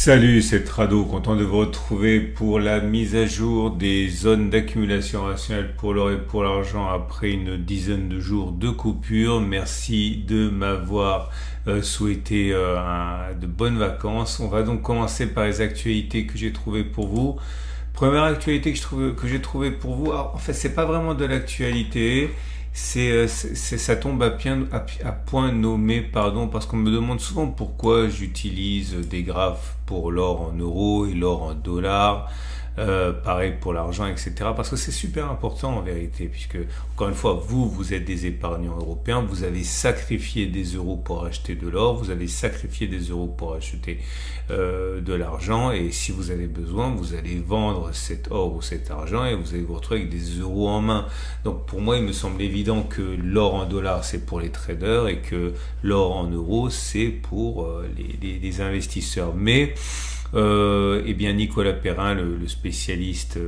Salut, c'est Trado, content de vous retrouver pour la mise à jour des zones d'accumulation rationnelle pour l'or et pour l'argent après une dizaine de jours de coupure. Merci de m'avoir souhaité de bonnes vacances. On va donc commencer par les actualités que j'ai trouvées pour vous. Première actualité que j'ai trouvée pour vous, alors, en fait c'est pas vraiment de l'actualité. Ça tombe à point nommé, pardon, parce qu'on me demande souvent pourquoi j'utilise des graphes pour l'or en euros et l'or en dollars, pareil pour l'argent, etc. Parce que c'est super important en vérité, puisque encore une fois, vous êtes des épargnants européens, vous avez sacrifié des euros pour acheter de l'or, vous avez sacrifié des euros pour acheter de l'argent, et si vous avez besoin, vous allez vendre cet or ou cet argent et vous allez vous retrouver avec des euros en main. Donc pour moi, il me semble évident que l'or en dollars, c'est pour les traders et que l'or en euros, c'est pour les investisseurs. Mais eh bien Nicolas Perrin, le spécialiste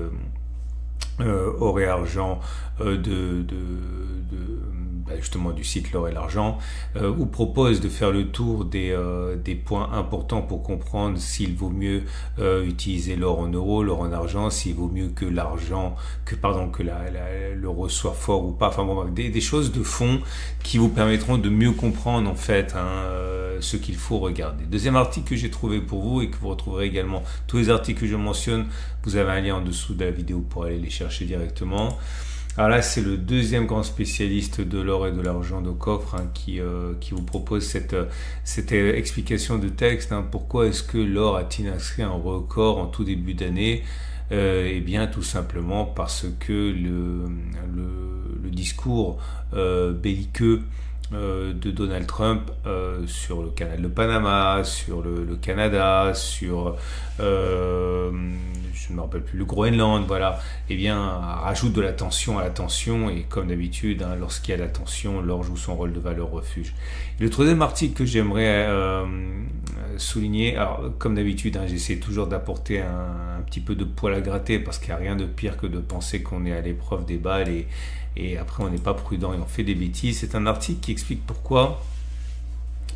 or et argent justement du site L'Or et l'Argent, vous propose de faire le tour des points importants pour comprendre s'il vaut mieux utiliser l'or en euros, l'or en argent, s'il vaut mieux que l'euro soit fort ou pas. Enfin bon, des choses de fond qui vous permettront de mieux comprendre en fait ce qu'il faut regarder. Deuxième article que j'ai trouvé pour vous et que vous retrouverez également tous les articles que je mentionne, vous avez un lien en dessous de la vidéo pour aller les chercher directement. Alors là, c'est le deuxième grand spécialiste de l'or et de l'argent de coffre qui vous propose cette explication de texte. Pourquoi est-ce que l'or a-t-il inscrit un record en tout début d'année? Eh bien, tout simplement parce que le discours belliqueux de Donald Trump sur le canal de Panama, sur le Canada, sur je ne me rappelle plus, le Groenland, voilà, eh bien rajoute de la tension à la tension, et comme d'habitude, lorsqu'il y a la tension, l'or joue son rôle de valeur refuge. Et le troisième article que j'aimerais souligner, alors comme d'habitude, j'essaie toujours d'apporter un petit peu de poil à gratter, parce qu'il n'y a rien de pire que de penser qu'on est à l'épreuve des balles et après on n'est pas prudent et on fait des bêtises. C'est un article qui explique pourquoi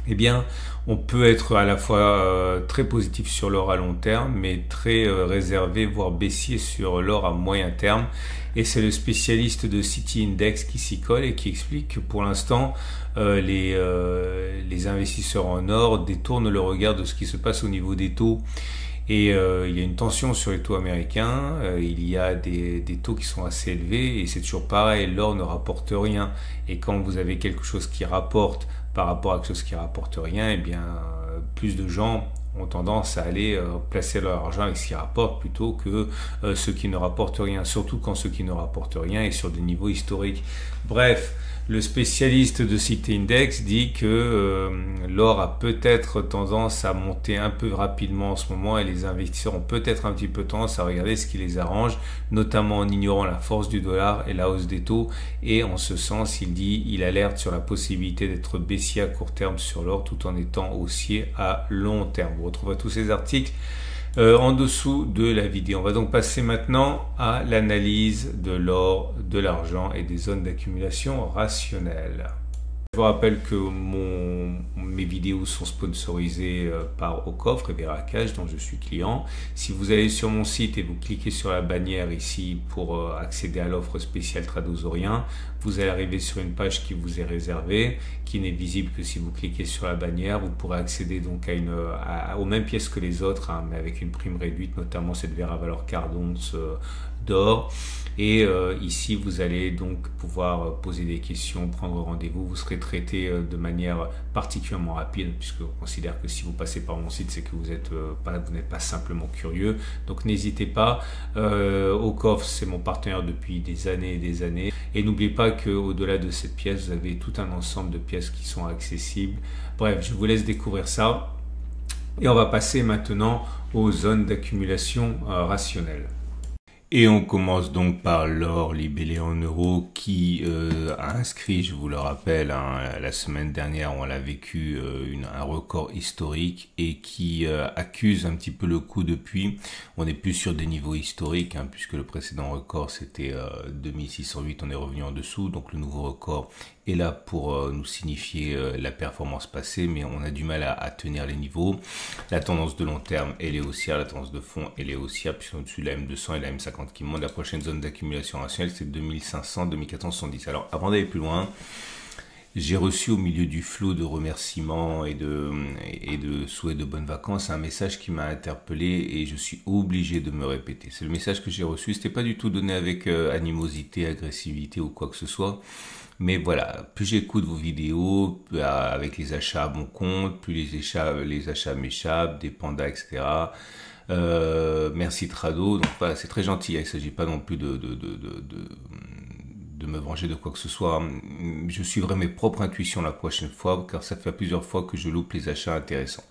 eh bien, on peut être à la fois très positif sur l'or à long terme, mais très réservé, voire baissier sur l'or à moyen terme. Et c'est le spécialiste de City Index qui s'y colle et qui explique que pour l'instant, les investisseurs en or détournent le regard de ce qui se passe au niveau des taux. Et il y a une tension sur les taux américains, il y a des taux qui sont assez élevés, et c'est toujours pareil, l'or ne rapporte rien. Et quand vous avez quelque chose qui rapporte par rapport à quelque chose qui rapporte rien, eh bien plus de gens ont tendance à aller placer leur argent avec ce qui rapporte plutôt que ce qui ne rapporte rien, surtout quand ce qui ne rapporte rien est sur des niveaux historiques. Bref, le spécialiste de City Index dit que l'or a peut-être tendance à monter un peu rapidement en ce moment, et les investisseurs ont peut-être un petit peu tendance à regarder ce qui les arrange, notamment en ignorant la force du dollar et la hausse des taux. Et en ce sens, il alerte sur la possibilité d'être baissier à court terme sur l'or tout en étant haussier à long terme. Vous retrouverez tous ces articles en dessous de la vidéo. On va donc passer maintenant à l'analyse de l'or, de l'argent et des zones d'accumulation rationnelles. Je vous rappelle que mes vidéos sont sponsorisées par Aucoffre et Veracage, dont je suis client. Si vous allez sur mon site et vous cliquez sur la bannière ici pour accéder à l'offre spéciale Tradosorien, vous allez arriver sur une page qui vous est réservée, qui n'est visible que si vous cliquez sur la bannière. Vous pourrez accéder donc aux mêmes pièces que les autres, mais avec une prime réduite, notamment cette verre à valeur quart d'once d'or. Et ici, vous allez donc pouvoir poser des questions, prendre rendez-vous. Vous serez traité de manière particulièrement rapide, puisque on considère que si vous passez par mon site, c'est que vous n'êtes pas simplement curieux. Donc n'hésitez pas. Aucoffre, c'est mon partenaire depuis des années et des années. Et n'oubliez pas qu'au-delà de cette pièce, vous avez tout un ensemble de pièces qui sont accessibles. Bref, je vous laisse découvrir ça. Et on va passer maintenant aux zones d'accumulation rationnelle. Et on commence donc par l'or libellé en euros qui a inscrit, je vous le rappelle, la semaine dernière on l'a vécu, un record historique, et qui accuse un petit peu le coup depuis. On n'est plus sur des niveaux historiques, puisque le précédent record c'était 2608, on est revenu en dessous, donc le nouveau record est là pour nous signifier la performance passée, mais on a du mal à tenir les niveaux. La tendance de long terme, elle est haussière, la tendance de fond, elle est haussière, puisqu'on est au-dessus de la M200 et la M50 qui montent. La prochaine zone d'accumulation rationnelle, c'est 2500, 2470. Alors, avant d'aller plus loin, j'ai reçu au milieu du flot de remerciements et de souhaits de bonnes vacances un message qui m'a interpellé et je suis obligé de me répéter. C'est le message que j'ai reçu. C'était pas du tout donné avec animosité, agressivité ou quoi que ce soit. Mais voilà, plus j'écoute vos vidéos avec les achats à mon compte, plus les achats m'échappent, des pandas, etc. Merci Trado. Donc voilà, c'est très gentil. Il ne s'agit pas non plus de me venger de quoi que ce soit. Je suivrai mes propres intuitions la prochaine fois, car ça fait plusieurs fois que je loupe les achats intéressants.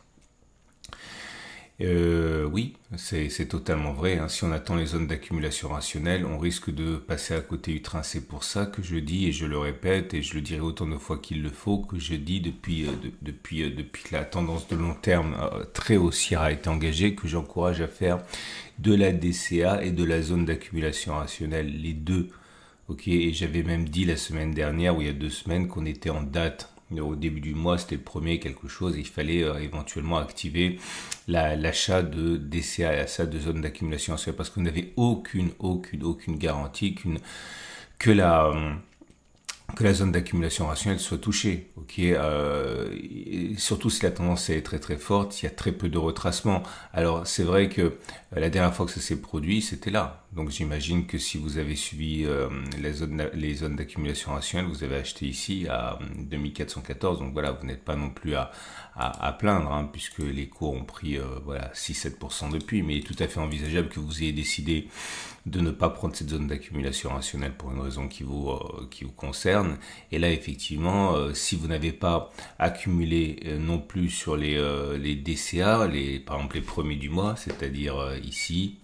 Oui, c'est totalement vrai. Hein. Si on attend les zones d'accumulation rationnelle, on risque de passer à côté du train. C'est pour ça que je dis, et je le répète, et je le dirai autant de fois qu'il le faut, que je dis depuis que la tendance de long terme très haussière a été engagée, que j'encourage à faire de la DCA et de la zone d'accumulation rationnelle, les deux. Ok, et j'avais même dit la semaine dernière, ou il y a 2 semaines, qu'on était en date. Au début du mois, c'était le premier quelque chose. Il fallait éventuellement activer l'achat de DCA, l'achat de zone d'accumulation, parce qu'on n'avait aucune garantie que la zone d'accumulation rationnelle soit touchée. Ok, surtout si la tendance est très très forte, il y a très peu de retracement. Alors c'est vrai que la dernière fois que ça s'est produit, c'était là. Donc j'imagine que si vous avez suivi les zones d'accumulation rationnelle, vous avez acheté ici à 2414. Donc voilà, vous n'êtes pas non plus à plaindre, hein, puisque les cours ont pris 6-7% depuis. Mais il est tout à fait envisageable que vous ayez décidé de ne pas prendre cette zone d'accumulation rationnelle pour une raison qui vous concerne. Et là, effectivement, si vous n'avez pas accumulé non plus sur les DCA, par exemple les premiers du mois, c'est-à-dire ici,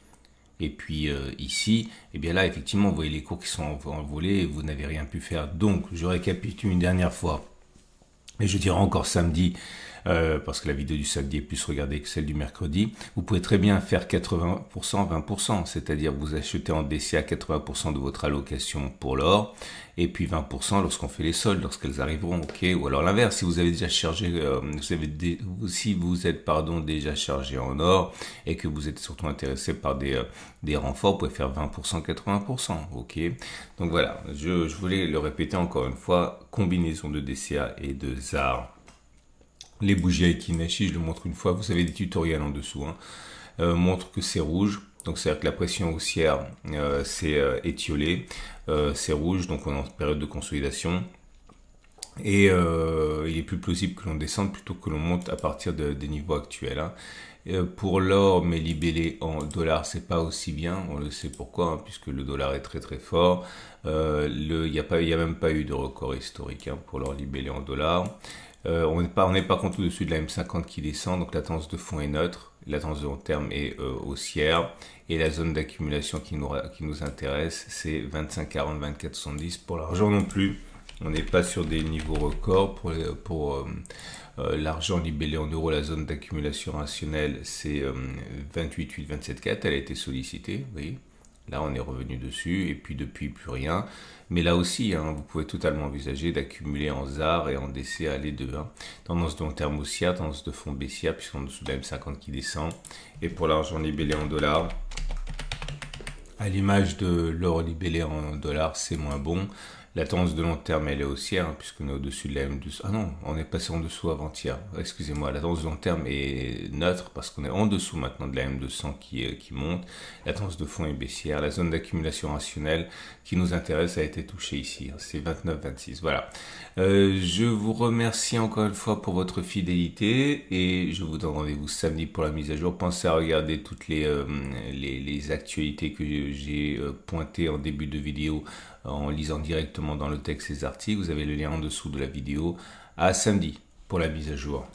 et puis ici, et bien là, effectivement, vous voyez les cours qui sont envolés et vous n'avez rien pu faire. Donc, je récapitule une dernière fois. Et je dirai encore samedi, parce que la vidéo du samedi est plus regardée que celle du mercredi, vous pouvez très bien faire 80%, 20%, c'est-à-dire vous achetez en DCA 80% de votre allocation pour l'or, et puis 20% lorsqu'on fait les soldes, lorsqu'elles arriveront, ok, ou alors l'inverse, si vous avez déjà chargé, si vous êtes déjà chargé en or, et que vous êtes surtout intéressé par des renforts, vous pouvez faire 20%, 80%, ok. Donc voilà, je voulais le répéter encore une fois, combinaison de DCA et de ZAR. Les bougies Aiki-Nashi, je le montre une fois, vous avez des tutoriels en dessous, hein, montre que c'est rouge, donc c'est-à-dire que la pression haussière c'est étiolé, c'est rouge, donc on est en période de consolidation, et il est plus plausible que l'on descende plutôt que l'on monte à partir des niveaux actuels. Hein. Pour l'or, mais libellé en dollars, c'est pas aussi bien, on le sait pourquoi, hein, puisque le dollar est très très fort. Il n'y a même pas eu de record historique, hein, pour l'or libellé en dollars. On n'est pas contre au-dessus de la M50 qui descend, donc la tendance de fond est neutre, la tendance de long terme est haussière, et la zone d'accumulation qui nous intéresse, c'est 25,40, 24,70. Pour l'argent non plus, on n'est pas sur des niveaux records. Pour l'argent libellé en euros, la zone d'accumulation rationnelle, c'est 28,8, 27,4, elle a été sollicitée, vous voyez. Là, on est revenu dessus, et puis depuis, plus rien. Mais là aussi, hein, vous pouvez totalement envisager d'accumuler en ZAR et en DCA les deux. Hein. Tendance de long terme haussière, tendance de fond baissière, puisqu'on est en dessous de la M50 qui descend. Et pour l'argent libellé en dollars, à l'image de l'or libellé en dollars, c'est moins bon. La tendance de long terme, elle est haussière, hein, puisqu'on est au-dessus de la M200. Ah non, on est passé en dessous avant-hier. Excusez-moi, la tendance de long terme est neutre, parce qu'on est en dessous maintenant de la M200 qui monte. La tendance de fond est baissière. La zone d'accumulation rationnelle qui nous intéresse a été touchée ici. Hein, c'est 29,26. Voilà. Je vous remercie encore une fois pour votre fidélité, et je vous donne rendez-vous samedi pour la mise à jour. Pensez à regarder toutes les actualités que j'ai pointées en début de vidéo, en lisant directement dans le texte ces articles. Vous avez le lien en dessous de la vidéo. À samedi pour la mise à jour.